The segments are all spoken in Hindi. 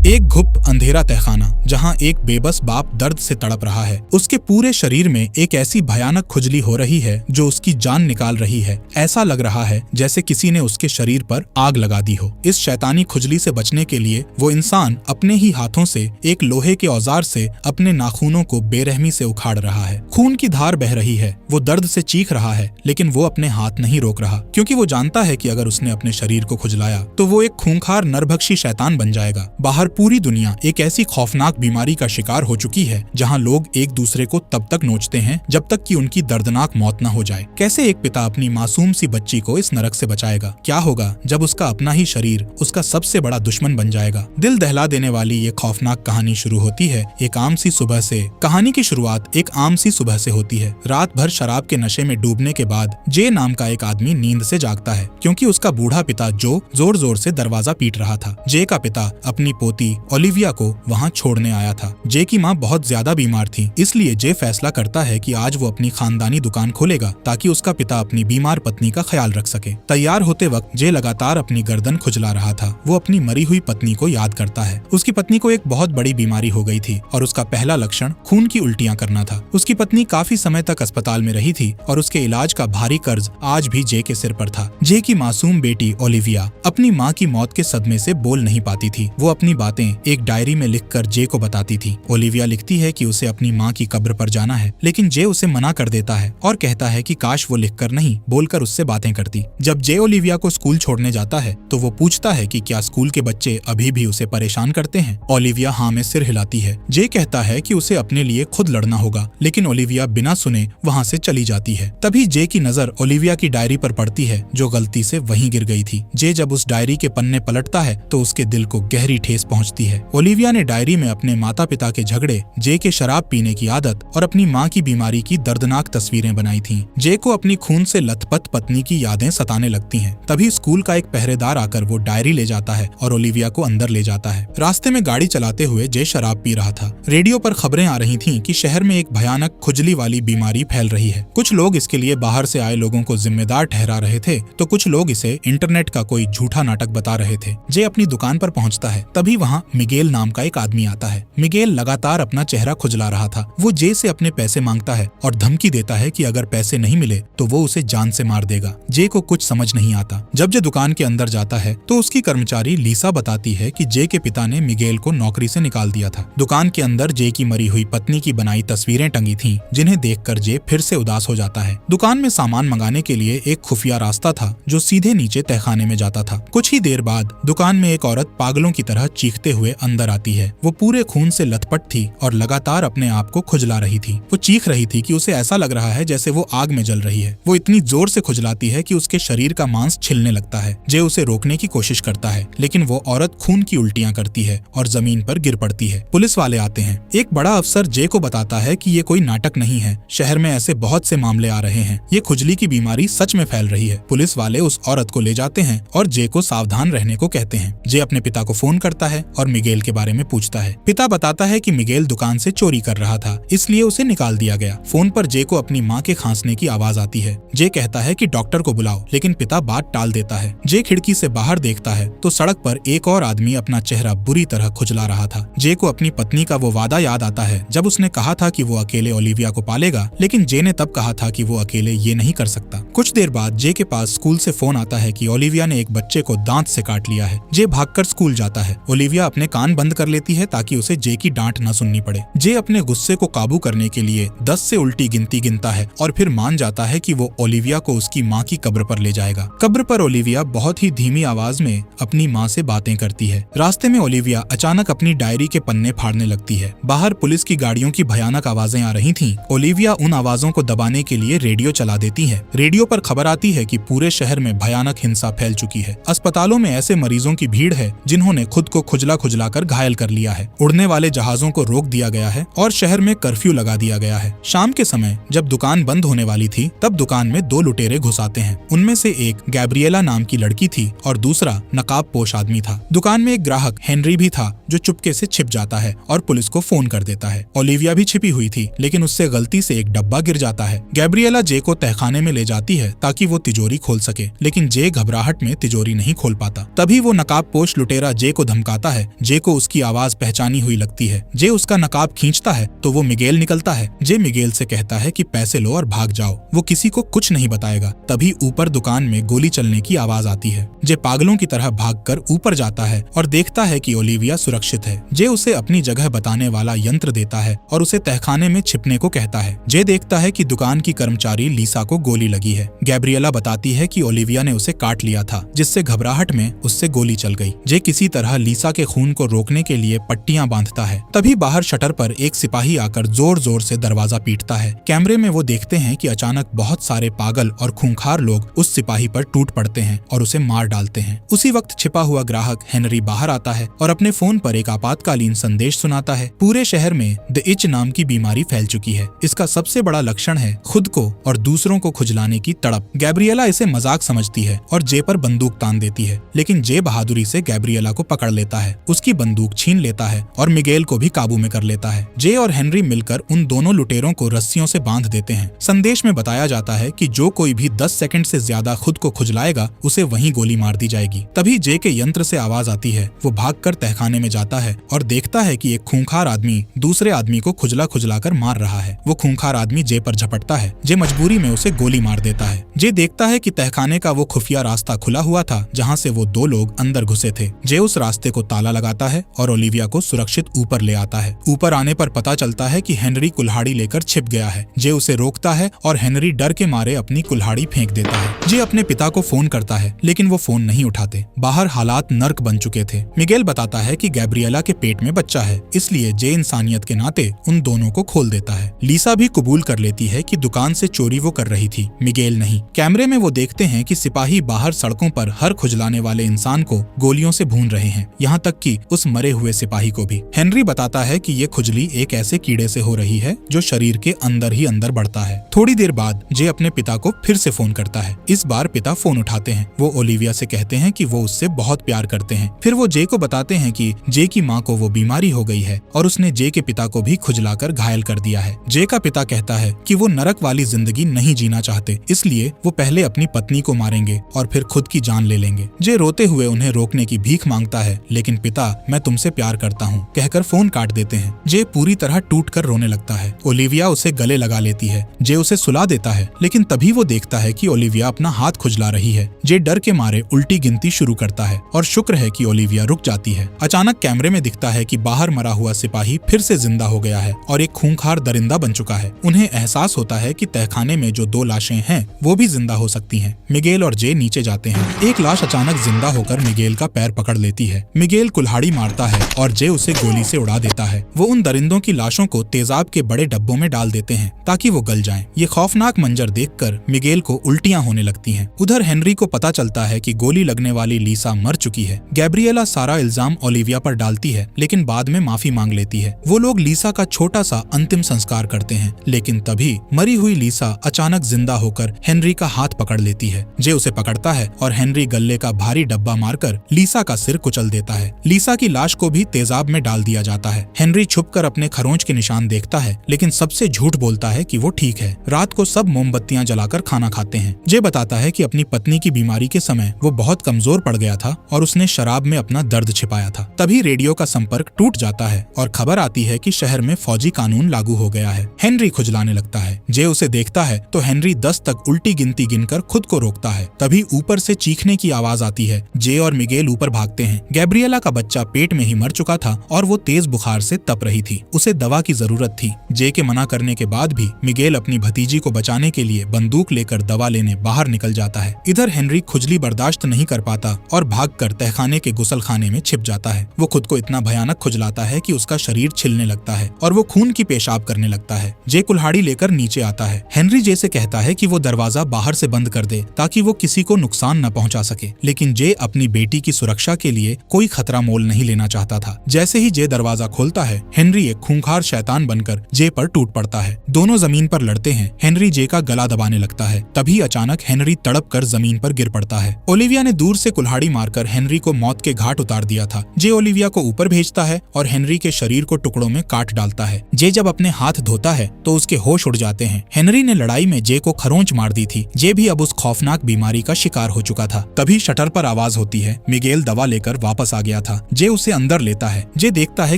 एक घुप अंधेरा तहखाना जहां एक बेबस बाप दर्द से तड़प रहा है। उसके पूरे शरीर में एक ऐसी भयानक खुजली हो रही है जो उसकी जान निकाल रही है। ऐसा लग रहा है जैसे किसी ने उसके शरीर पर आग लगा दी हो। इस शैतानी खुजली से बचने के लिए वो इंसान अपने ही हाथों से एक लोहे के औजार से अपने नाखूनों को बेरहमी से उखाड़ रहा है। खून की धार बह रही है। वो दर्द से चीख रहा है, लेकिन वो अपने हाथ नहीं रोक रहा, क्योंकि वो जानता है कि अगर उसने अपने शरीर को खुजलाया तो वो एक खूंखार नरभक्षी शैतान बन जाएगा। बाहर पूरी दुनिया एक ऐसी खौफनाक बीमारी का शिकार हो चुकी है जहां लोग एक दूसरे को तब तक नोचते हैं जब तक कि उनकी दर्दनाक मौत न हो जाए। कैसे एक पिता अपनी मासूम सी बच्ची को इस नरक से बचाएगा? क्या होगा जब उसका अपना ही शरीर उसका सबसे बड़ा दुश्मन बन जाएगा? दिल दहला देने वाली ये खौफनाक कहानी शुरू होती है एक आम सी सुबह से। कहानी की शुरुआत एक आम सी सुबह से होती है। रात भर शराब के नशे में डूबने के बाद जे नाम का एक आदमी नींद से जागता है, क्योंकि उसका बूढ़ा पिता जो जोर जोर से दरवाजा पीट रहा था। जे का पिता अपनी पोती ओलिविया को वहां छोड़ने आया था। जे की माँ बहुत ज्यादा बीमार थी, इसलिए जे फैसला करता है कि आज वो अपनी खानदानी दुकान खोलेगा ताकि उसका पिता अपनी बीमार पत्नी का ख्याल रख सके। तैयार होते वक्त जे लगातार अपनी गर्दन खुजला रहा था। वो अपनी मरी हुई पत्नी को याद करता है। उसकी पत्नी को एक बहुत बड़ी बीमारी हो गई थी और उसका पहला लक्षण खून की उल्टियां करना था। उसकी पत्नी काफी समय तक अस्पताल में रही थी और उसके इलाज का भारी कर्ज आज भी जे के सिर पर था। जे की मासूम बेटी ओलिविया अपनी माँ की मौत के सदमे से बोल नहीं पाती थी। वो अपनी बातें एक डायरी में लिखकर जे को बताती थी। ओलिविया लिखती है कि उसे अपनी माँ की कब्र पर जाना है, लेकिन जे उसे मना कर देता है और कहता है कि काश वो लिखकर नहीं बोलकर उससे बातें करती। जब जे ओलिविया को स्कूल छोड़ने जाता है तो वो पूछता है कि क्या स्कूल के बच्चे अभी भी उसे परेशान करते हैं। ओलिविया हाँ में सिर हिलाती है। जे कहता है कि उसे अपने लिए खुद लड़ना होगा, लेकिन ओलिविया बिना सुने वहाँ से चली जाती है। तभी जे की नजर ओलिविया की डायरी पर पड़ती है जो गलती से वहीं गिर गई थी। जे जब उस डायरी के पन्ने पलटता है तो उसके दिल को गहरी ठेस पहुंचती है। ओलिविया ने डायरी में अपने माता पिता के झगड़े, जे के शराब पीने की आदत और अपनी माँ की बीमारी की दर्दनाक तस्वीरें बनाई थीं। जे को अपनी खून से लथपथ पत्नी की यादें सताने लगती हैं। तभी स्कूल का एक पहरेदार आकर वो डायरी ले जाता है और ओलिविया को अंदर ले जाता है। रास्ते में गाड़ी चलाते हुए जे शराब पी रहा था। रेडियो पर खबरें आ रही थीं कि शहर में एक भयानक खुजली वाली बीमारी फैल रही है। कुछ लोग इसके लिए बाहर से आए लोगों को जिम्मेदार ठहरा रहे थे, तो कुछ लोग इसे इंटरनेट का कोई झूठा नाटक बता रहे थे। जे अपनी दुकान पर पहुंचता है। तभी वहाँ मिगेल नाम का एक आदमी आता है। मिगेल लगातार अपना चेहरा खुजला रहा था। वो जे से अपने पैसे मांगता है और धमकी देता है कि अगर पैसे नहीं मिले तो वो उसे जान से मार देगा। जे को कुछ समझ नहीं आता। जब जे दुकान के अंदर जाता है तो उसकी कर्मचारी लीसा बताती है कि जे के पिता ने मिगेल को नौकरी से निकाल दिया था। दुकान के अंदर जे की मरी हुई पत्नी की बनाई तस्वीरें टंगी थीं, जिन्हें देखकर जे फिर से उदास हो जाता है। दुकान में सामान मंगाने के लिए एक खुफिया रास्ता था जो सीधे नीचे तहखाने में जाता था। कुछ ही देर बाद दुकान में एक औरत पागलों की तरह चीखते हुए अंदर आती है। वो पूरे खून से लथपथ थी और लगातार अपने आप को खुजला रही थी। वो चीख रही थी कि उसे ऐसा लग रहा है जैसे वो आग में जल रही है। वो इतनी जोर से खुजलाती है कि उसके शरीर का मांस छिलने लगता है। जे उसे रोकने की कोशिश करता है, लेकिन वो औरत खून की उल्टियां करती है और जमीन पर गिर पड़ती है। पुलिस वाले आते हैं। एक बड़ा अफसर जे को बताता है कि ये कोई नाटक नहीं है। शहर में ऐसे बहुत से मामले आ रहे हैं। ये खुजली की बीमारी सच में फैल रही है। पुलिस वाले उस औरत को ले जाते हैं और जे को सावधान रहने को कहते हैं। जे अपने पिता को फोन करता है और मिगेल के बारे में पूछता है। पिता बताता है कि मिगेल दुकान से चोरी कर रहा था, इसलिए उसे निकाल दिया गया। फोन पर जे को अपनी माँ के खांसने की आवाज आती है। जे कहता है कि डॉक्टर को बुलाओ, लेकिन पिता बात टाल देता है। जे खिड़की से बाहर देखता है तो सड़क पर एक और आदमी अपना चेहरा बुरी तरह खुजला रहा था। जे को अपनी पत्नी का वो वादा याद आता है जब उसने कहा था कि वो अकेले ओलिविया को पालेगा, लेकिन जे ने तब कहा था कि वो अकेले ये नहीं कर सकता। कुछ देर बाद जे के पास स्कूल से फोन आता है कि ओलिविया ने एक बच्चे को दांत से काट लिया है। जे भागकर स्कूल जाता है। ओलिविया अपने कान बंद कर लेती है ताकि उसे जे की डांट न सुननी पड़े। जे अपने गुस्से को काबू करने के लिए 10 से उल्टी गिनती गिनता है और फिर मान जाता है कि वो ओलिविया को उसकी माँ की कब्र पर ले जाएगा। कब्र पर ओलिविया बहुत ही धीमी आवाज में अपनी माँ से बातें करती है। रास्ते में ओलिविया अचानक अपनी डायरी के पन्ने फाड़ने लगती है। बाहर पुलिस की गाड़ियों की भयानक आवाजें आ रही थीं। ओलिविया उन आवाजों को दबाने के लिए रेडियो चला देती है। रेडियो पर खबर आती है कि पूरे शहर में भयानक हिंसा फैल चुकी है। अस्पतालों में ऐसे मरीजों की भीड़ है जिन्होंने खुद को खुजला खुजलाकर घायल कर लिया है। उड़ने वाले जहाजों को रोक दिया गया है और शहर में कर्फ्यू लगा दिया गया है। शाम के समय जब दुकान बंद होने वाली थी तब दुकान में 2 लुटेरे घुस आते हैं। उनमें से एक गैब्रिएला नाम की लड़की थी और दूसरा नकाबपोश आदमी था। दुकान में एक ग्राहक हेनरी भी था जो चुपके से छिप जाता है और पुलिस को फोन कर देता है। ओलिविया भी छिपी हुई थी, लेकिन उससे गलती से एक डब्बा गिर जाता है। गैब्रिएला जे को तहखाने में ले जाती है ताकि वो तिजोरी खोल सके, लेकिन जे घबराहट में तिजोरी नहीं खोल पाता। तभी वो नकाबपोश लुटेरा जे को धमकाता है है जे को उसकी आवाज पहचानी हुई लगती है। जे उसका नकाब खींचता है तो वो मिगेल निकलता है। जे मिगेल से कहता है कि पैसे लो और भाग जाओ, वो किसी को कुछ नहीं बताएगा। तभी ऊपर दुकान में गोली चलने की आवाज आती है। जे पागलों की तरह भागकर ऊपर जाता है और देखता है कि ओलिविया सुरक्षित है। जे उसे अपनी जगह बताने वाला यंत्र देता है और उसे तहखाने में छिपने को कहता है। जे देखता है कि दुकान की कर्मचारी लीसा को गोली लगी है। गैब्रिएला बताती है कि ओलिविया ने उसे काट लिया था, जिससे घबराहट में उससे गोली चल गई। जे किसी तरह लीसा के खून को रोकने के लिए पट्टियां बांधता है। तभी बाहर शटर पर एक सिपाही आकर जोर जोर से दरवाजा पीटता है। कैमरे में वो देखते हैं कि अचानक बहुत सारे पागल और खूंखार लोग उस सिपाही पर टूट पड़ते हैं और उसे मार डालते हैं। उसी वक्त छिपा हुआ ग्राहक हेनरी बाहर आता है और अपने फोन पर एक आपातकालीन संदेश सुनाता है। पूरे शहर में द इच नाम की बीमारी फैल चुकी है। इसका सबसे बड़ा लक्षण है खुद को और दूसरों को खुजलाने की तड़प। गैब्रिएला इसे मजाक समझती है और जे पर बंदूक तान देती है, लेकिन जे बहादुरी से गैब्रिएला को पकड़ लेता है, उसकी बंदूक छीन लेता है और मिगेल को भी काबू में कर लेता है। जे और हेनरी मिलकर उन दोनों लुटेरों को रस्सियों से बांध देते हैं। संदेश में बताया जाता है कि जो कोई भी 10 सेकंड से ज्यादा खुद को खुजलाएगा उसे वहीं गोली मार दी जाएगी। तभी जे के यंत्र से आवाज आती है। वो भागकर तहखाने में जाता है और देखता है कि एक खूंखार आदमी दूसरे आदमी को खुजला खुजलाकर मार रहा है। वो खूंखार आदमी जे पर झपटता है। जे मजबूरी में उसे गोली मार देता है। जे देखता है कि तहखाने का वो खुफिया रास्ता खुला हुआ था जहाँ से वो दो लोग अंदर घुसे थे। जे उस रास्ते को ताला लगाता है और ओलिविया को सुरक्षित ऊपर ले आता है। ऊपर आने पर पता चलता है कि हेनरी कुल्हाड़ी लेकर छिप गया है। जे उसे रोकता है और हेनरी डर के मारे अपनी कुल्हाड़ी फेंक देता है। जे अपने पिता को फोन करता है, लेकिन वो फोन नहीं उठाते। बाहर हालात नर्क बन चुके थे। मिगेल बताता है कि गैब्रिएला के पेट में बच्चा है, इसलिए जे इंसानियत के नाते उन दोनों को खोल देता है। लीसा भी कबूल कर लेती है कि दुकान से चोरी वो कर रही थी, मिगेल नहीं। कैमरे में वो देखते हैं कि सिपाही बाहर सड़कों पर हर खुजलाने वाले इंसान को गोलियों से भून रहे हैं, यहाँ तक कि उस मरे हुए सिपाही को भी। हेनरी बताता है कि ये खुजली एक ऐसे कीड़े से हो रही है जो शरीर के अंदर ही अंदर बढ़ता है। थोड़ी देर बाद जे अपने पिता को फिर से फोन करता है। इस बार पिता फोन उठाते हैं। वो ओलिविया से कहते हैं कि वो उससे बहुत प्यार करते हैं। फिर वो जे को बताते हैं कि जे की माँ को वो बीमारी हो गई है और उसने जे के पिता को भी खुजलाकर घायल कर दिया है। जे का पिता कहता है कि वो नरक वाली जिंदगी नहीं जीना चाहते, इसलिए वो पहले अपनी पत्नी को मारेंगे और फिर खुद की जान ले लेंगे। जे रोते हुए उन्हें रोकने की भीख मांगता है, लेकिन पिता मैं तुमसे प्यार करता हूँ कहकर फोन काट देते हैं। जे पूरी तरह टूटकर रोने लगता है। ओलिविया उसे गले लगा लेती है। जे उसे सुला देता है, लेकिन तभी वो देखता है कि ओलिविया अपना हाथ खुजला रही है। जे डर के मारे उल्टी गिनती शुरू करता है और शुक्र है कि ओलिविया रुक जाती है। अचानक कैमरे में दिखता है कि बाहर मरा हुआ सिपाही फिर से जिंदा हो गया है और एक खूंखार दरिंदा बन चुका है। उन्हें एहसास होता है कि तहखाने में जो दो लाशें हैं वो भी जिंदा हो सकती हैं। मिगेल और जे नीचे जाते हैं। एक लाश अचानक जिंदा होकर मिगेल का पैर पकड़ लेती है। मिगेल कुल्हाड़ी मारता है और जे उसे गोली से उड़ा देता है। वो उन दरिंदों की लाशों को तेजाब के बड़े डब्बों में डाल देते हैं ताकि वो गल जाएं। ये खौफनाक मंजर देखकर मिगेल को उल्टियां होने लगती हैं। उधर हेनरी को पता चलता है कि गोली लगने वाली लीसा मर चुकी है। गैब्रिएला सारा इल्जाम ओलिविया पर डालती है, लेकिन बाद में माफी मांग लेती है। वो लोग लीसा का छोटा सा अंतिम संस्कार करते हैं, लेकिन तभी मरी हुई लीसा अचानक जिंदा होकर हेनरी का हाथ पकड़ लेती है। जे उसे पकड़ता है और हेनरी गले का भारी डब्बा मारकर लीसा का सिर कुचल देता है। लीसा की लाश को भी तेजाब में डाल दिया जाता है। हेनरी छुपकर अपने खरोंच के निशान देखता है, लेकिन सबसे झूठ बोलता है कि वो ठीक है। रात को सब मोमबत्तियां जलाकर खाना खाते हैं। जे बताता है कि अपनी पत्नी की बीमारी के समय वो बहुत कमजोर पड़ गया था और उसने शराब में अपना दर्द छिपाया था। तभी रेडियो का संपर्क टूट जाता है और खबर आती है कि शहर में फौजी कानून लागू हो गया है। हेनरी खुजलाने लगता है। जे उसे देखता है तो हेनरी 10 तक उल्टी गिनती गिनकर खुद को रोकता है। तभी ऊपर से चीखने की आवाज आती है। जे और मिगेल ऊपर भागते हैं। गैब्रिएला का बच्चा पेट में ही मर चुका था और वो तेज बुखार से तप रही थी। उसे दवा की जरूरत थी। जे के मना करने के बाद भी मिगेल अपनी भतीजी को बचाने के लिए बंदूक लेकर दवा लेने बाहर निकल जाता है। इधर हेनरी खुजली बर्दाश्त नहीं कर पाता और भागकर तहखाने के गुसलखाने में छिप जाता है। वो खुद को इतना भयानक खुजलाता है कि उसका शरीर छिलने लगता है और वो खून की पेशाब करने लगता है। जे कुल्हाड़ी लेकर नीचे आता है। हेनरी जे से कहता है कि वो दरवाजा बाहर से बंद कर दे ताकि वो किसी को नुकसान न पहुंचा सके, लेकिन जे अपनी बेटी की सुरक्षा के लिए कोई खतरा मोल नहीं लेना चाहता था। जैसे ही जे दरवाजा खोलता है, हेनरी एक खूंखार शैतान बनकर जे पर टूट पड़ता है। दोनों जमीन पर लड़ते हैं। हेनरी जे का गला दबाने लगता है। तभी अचानक हेनरी तड़प कर जमीन पर गिर पड़ता है। ओलिविया ने दूर से कुल्हाड़ी मारकर हेनरी को मौत के घाट उतार दिया था। जे ओलिविया को ऊपर भेजता है और हेनरी के शरीर को टुकड़ों में काट डालता है। जे जब अपने हाथ धोता है तो उसके होश उड़ जाते हैं। हेनरी ने लड़ाई में जे को खरोंच मार दी थी। जे भी अब उस खौफनाक बीमारी का शिकार हो चुका था। तभी शटर पर आवाज होती है। मिगेल दवा लेकर वापस आ गया लिया था। जे उसे अंदर लेता है। जे देखता है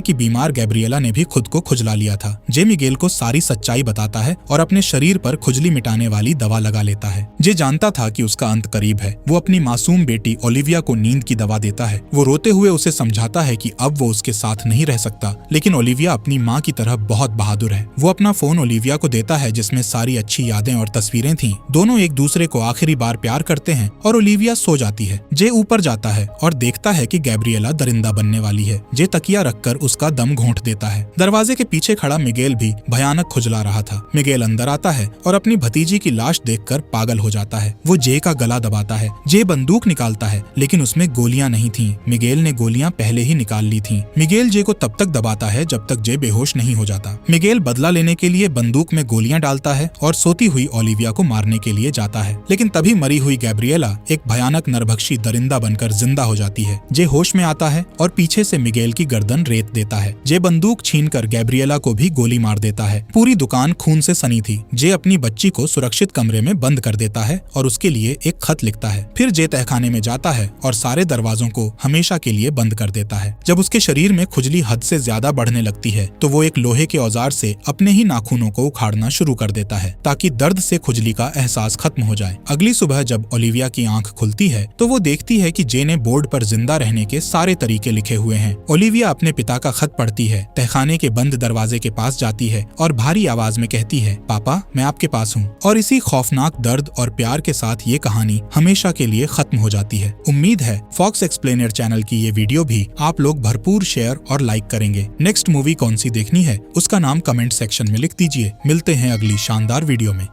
कि बीमार गैब्रिएला ने भी खुद को खुजला लिया था। जे मिगेल को सारी सच्चाई बताता है और अपने शरीर पर खुजली मिटाने वाली दवा लगा लेता है। जे जानता था कि उसका अंत करीब है। वो अपनी मासूम बेटी ओलिविया को नींद की दवा देता है। वो रोते हुए उसे समझाता है कि अब वो उसके साथ नहीं रह सकता, लेकिन ओलिविया अपनी माँ की तरह बहुत बहादुर है। वो अपना फोन ओलिविया को देता है जिसमें सारी अच्छी यादें और तस्वीरें थीं। दोनों एक दूसरे को आखिरी बार प्यार करते हैं और ओलिविया सो जाती है। जे ऊपर जाता है और देखता है कि गैब्रिएला दरिंदा बनने वाली है। जे तकिया रखकर उसका दम घोंट देता है। दरवाजे के पीछे खड़ा मिगेल भी भयानक खुजला रहा था। मिगेल अंदर आता है और अपनी भतीजी की लाश देखकर पागल हो जाता है। वो जे का गला दबाता है। जे बंदूक निकालता है, लेकिन उसमें गोलियां नहीं थीं। मिगेल ने गोलियां पहले ही निकाल ली थीं। मिगेल जे को तब तक दबाता है जब तक जे बेहोश नहीं हो जाता। मिगेल बदला लेने के लिए बंदूक में गोलियां डालता है और सोती हुई ओलिविया को मारने के लिए जाता है, लेकिन तभी मरी हुई गैब्रिएला एक भयानक नरभक्षी दरिंदा बनकर जिंदा हो जाती है। जे होश में आता है और पीछे से मिगेल की गर्दन रेत देता है। जे बंदूक छीनकर गैब्रिएला को भी गोली मार देता है। पूरी दुकान खून से सनी थी। जे अपनी बच्ची को सुरक्षित कमरे में बंद कर देता है और उसके लिए एक खत लिखता है। फिर जे तहखाने में जाता है और सारे दरवाजों को हमेशा के लिए बंद कर देता है। जब उसके शरीर में खुजली हद से ज्यादा बढ़ने लगती है तो वो एक लोहे के औजार से अपने ही नाखूनों को उखाड़ना शुरू कर देता है ताकि दर्द से खुजली का एहसास खत्म हो जाए। अगली सुबह जब ओलिविया की आंख खुलती है तो वो देखती है कि जे ने बोर्ड पर जिंदा रहने के सारे तरीके लिखे हुए हैं। ओलिविया अपने पिता का खत पढ़ती है, तहखाने के बंद दरवाजे के पास जाती है और भारी आवाज में कहती है, पापा मैं आपके पास हूँ। और इसी खौफनाक दर्द और प्यार के साथ ये कहानी हमेशा के लिए खत्म हो जाती है। उम्मीद है फॉक्स एक्सप्लेनर चैनल की ये वीडियो भी आप लोग भरपूर शेयर और लाइक करेंगे। नेक्स्ट मूवी कौन सी देखनी है उसका नाम कमेंट सेक्शन में लिख दीजिए। मिलते हैं अगली शानदार वीडियो में।